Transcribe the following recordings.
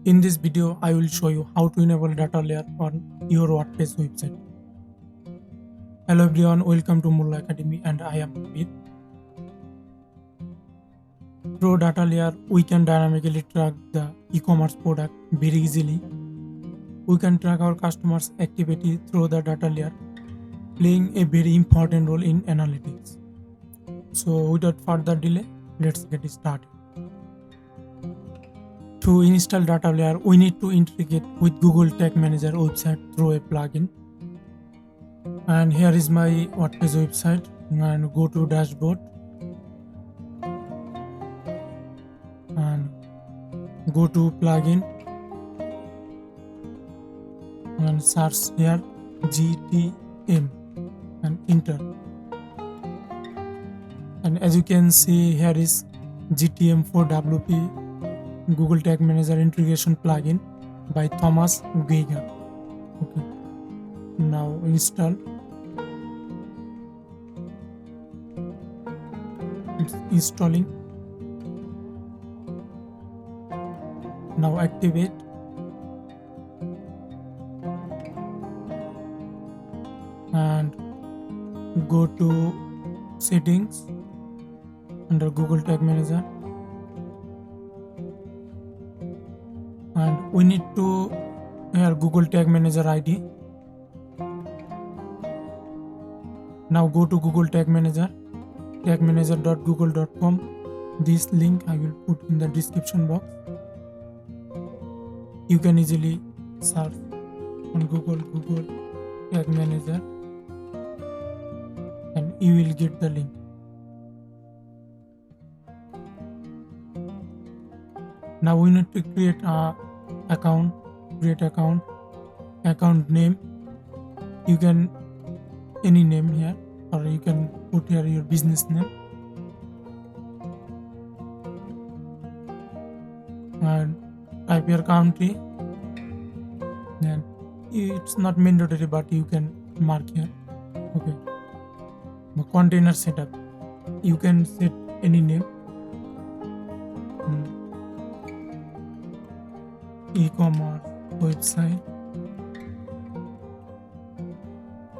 In this video, I will show you how to enable data layer on your WordPress website. Hello everyone, welcome to Mulla Academy and I am Amit. Through data layer, we can dynamically track the e-commerce product very easily. We can track our customers' activity through the data layer, playing a very important role in analytics. So without further delay, let's get started. To install data layer, we need to integrate with Google Tag Manager website through a plugin. And here is my WordPress website, and go to dashboard and go to plugin and search here GTM and enter. And as you can see, here is GTM for WP Google Tag Manager integration plugin by Thomas Geiger. Okay. Now install. It's installing. Now activate. And go to settings under Google Tag Manager. And we need to here Google Tag Manager ID. Now go to Google Tag Manager, tagmanager.google.com. This link I will put in the description box. You can easily search on Google Tag Manager and you will get the link. Now we need to create a account, account name. You can any name here, or you can put here your business name, and type your country. And it's not mandatory, but you can mark here. Okay. The container setup, you can set any name. E-commerce website.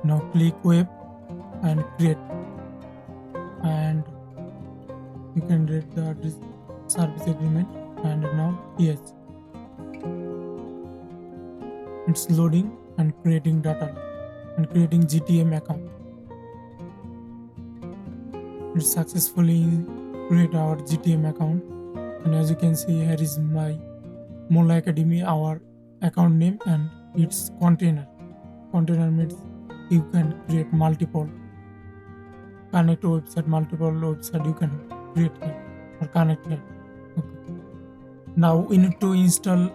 Now click web and create, and you can read the service agreement. And now yes, it's loading and creating data and creating GTM account. It successfully create our GTM account, and as you can see, here is my Mulla Academy, our account name, and its container. Container means you can create multiple connect website, multiple website you can create here or connect here. Okay. Now we need to install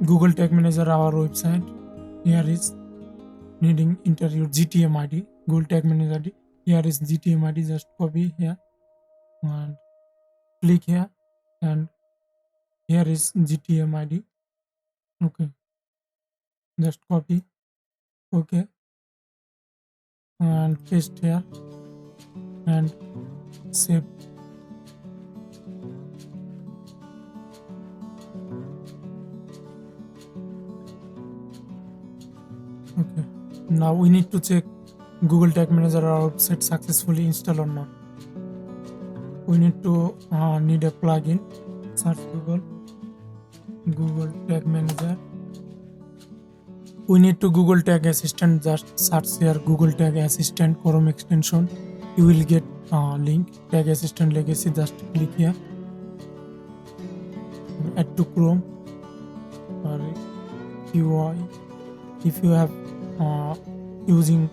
Google Tag Manager our website. Here is needing enter your GTM ID, Google Tag Manager ID. Here is GTM ID, just copy here and click here, and here is GTM ID. Okay, just copy. Okay, and paste here and save. Okay, now we need to check Google Tag Manager our website successfully installed or not. We need to need a plugin. Search Google Tag Manager. We need to Google Tag Assistant. Just search here Google Tag Assistant Chrome extension. You will get link Tag Assistant Legacy. Just click here. Add to Chrome. Or if you have using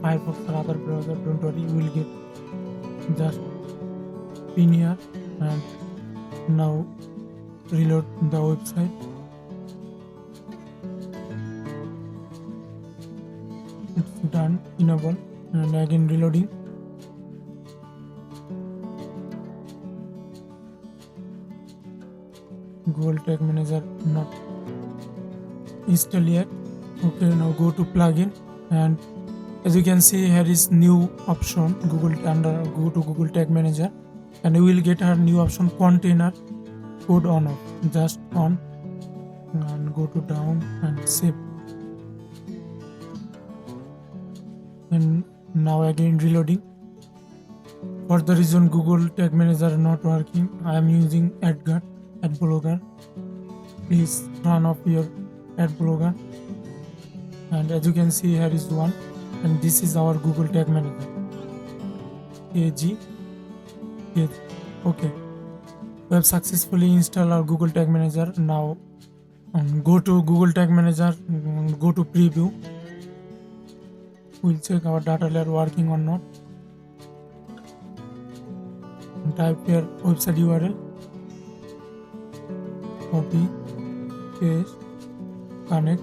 Firefox or other browser, don't worry. You will get just pin here, and now reload the website. It's done, enable, and again reloading. Google Tag Manager not installed yet. Okay, now go to plugin, and as you can see, here is new option go to Google Tag Manager, and you will get a new option container code on off. Just on and go to down and save. And now again reloading. For the reason Google Tag Manager not working, I am using ad blogger. Please turn off your ad blogger. And as you can see, here is one, and this is our Google Tag Manager. AG. Okay. We have successfully installed our Google Tag Manager. Now go to Google Tag Manager, go to preview. We'll check our data layer working or not. And type here website URL, copy, paste, connect.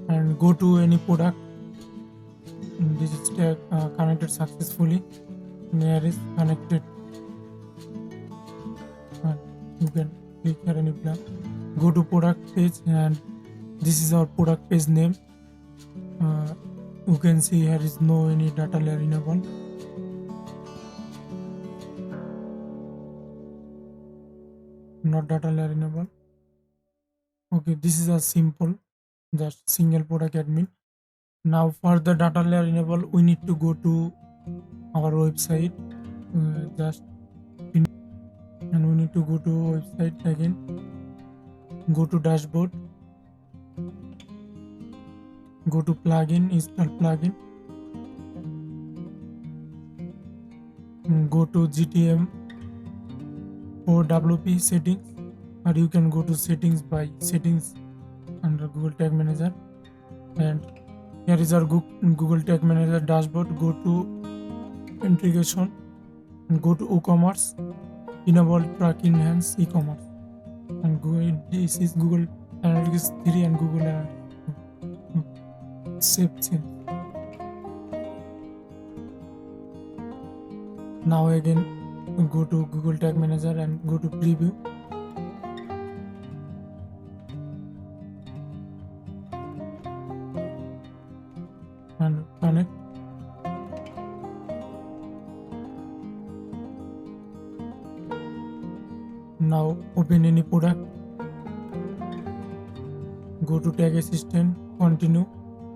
And go to any product. And this is connected successfully. And here is connected. And you can click here any blank. Go to product page, and this is our product page name. You can see here is no any data layer enabled. Not data layer enabled. Okay, this is a simple, just single product admin. Now for the data layer enable, we need to go to our website, and we need to go to website again. Go to dashboard. Go to plugin, install plugin. Go to GTM or WP settings, or you can go to settings by settings under Google Tag Manager. And here is our Google Tag Manager dashboard. Go to integration and go to e-commerce, enable track enhance e-commerce, and this is Google Analytics 3 and Google Analytics 2. Save. Now again go to Google Tag Manager and go to preview. And connect. Now open any product. Go to Tag Assistant, continue.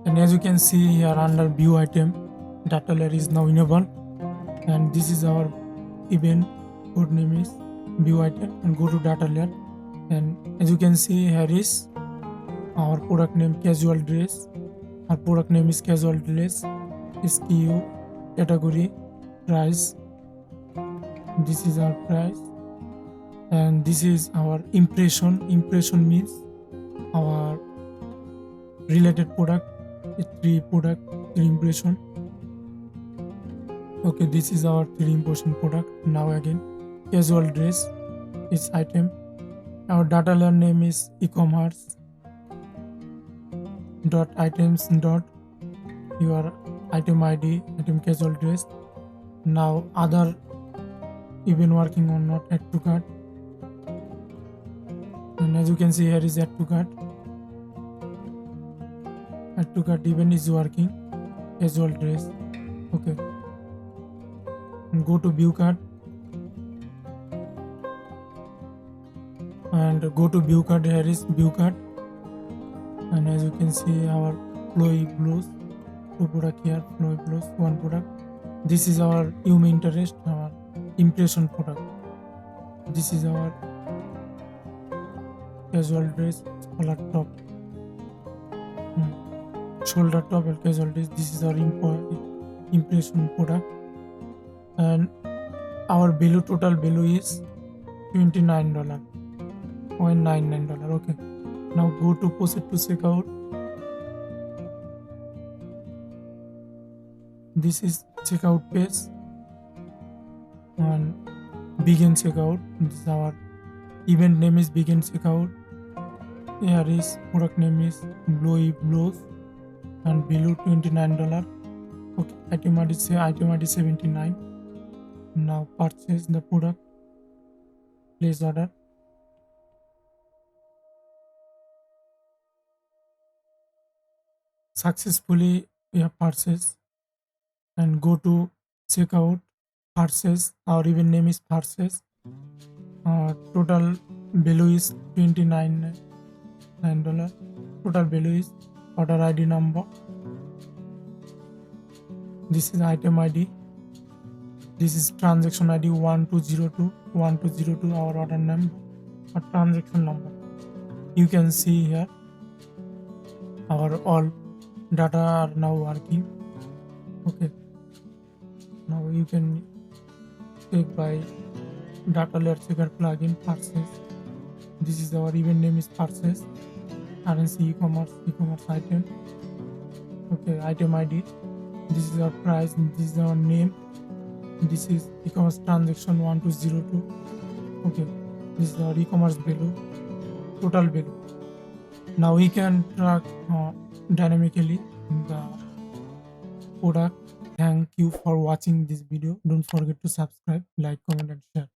And as you can see here under view item, data layer is now enabled. And this is our event code name is view item, and go to data layer. And as you can see here is our product name casual dress. Our product name is casual dress. SKU, category, price. This is our price. And this is our impression. Impression means our related product. 3 product, 3 impression. Okay, this is our 3 impression product. Now again casual dress is item. Our data layer name is e-commerce dot items dot your item ID, item casual dress. Now other even working on not add to cart. And as you can see here is add to cart. Add to cart even is working. Casual dress. Okay. And go to view cart. And go to view cart. Here is view cart. And as you can see our flowy blues, 2 product here, flowy blues, 1 product. This is our Yumi interest, our impression product. This is our casual dress, collar top, shoulder top and casual dress. This is our impression product. And our value, total value is $29.99. Okay. Now go to proceed to checkout. This is checkout page and begin checkout. This is our event name is begin checkout. Here is product name is Blowy Blows and below $29. Okay, item ID 79. Now purchase the product. Place order. Successfully we have purchased, and go to checkout. purchase. Our event name is purchase. Total value is $29. Total value is order ID number. This is item ID. This is transaction ID 1202 our order number or transaction number. You can see here our all data are now working. Okay, now you can check by datalayer checker plugin purchase. This is our event name is purchase. Currency e-commerce item. Okay, item ID. This is our price. This is our name. This is e-commerce transaction 1202. Okay, this is our e-commerce value, total value. Now we can track dynamically the product. Thank you for watching this video. Don't forget to subscribe, like, comment and share.